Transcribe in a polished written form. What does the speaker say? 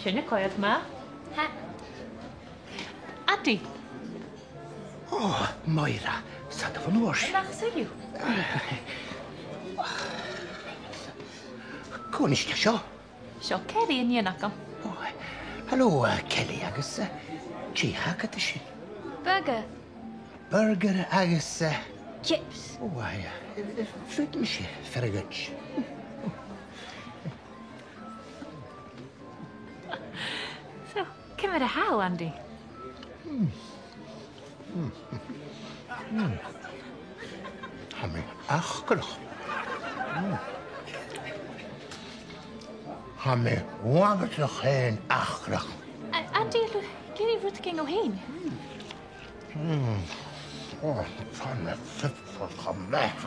Sinne coiad ma. Ha. Adi. Oh, Moira, sa dy fwn wrs. Nach sy'n yw. Cwn eisiau sio? Sio Kerry yn yen agam. Helo, Kelly, agus chithear gyda si. Burger. Burger agus... Chips. O, ffryd mi si, ferragwch. So, cymryd y haw, Andy? Hami, achgylch. Hami, wagatach hen achgylch. Andy, gyn i rwyd gyng o hyn? O, fan y ffyffwch o mech.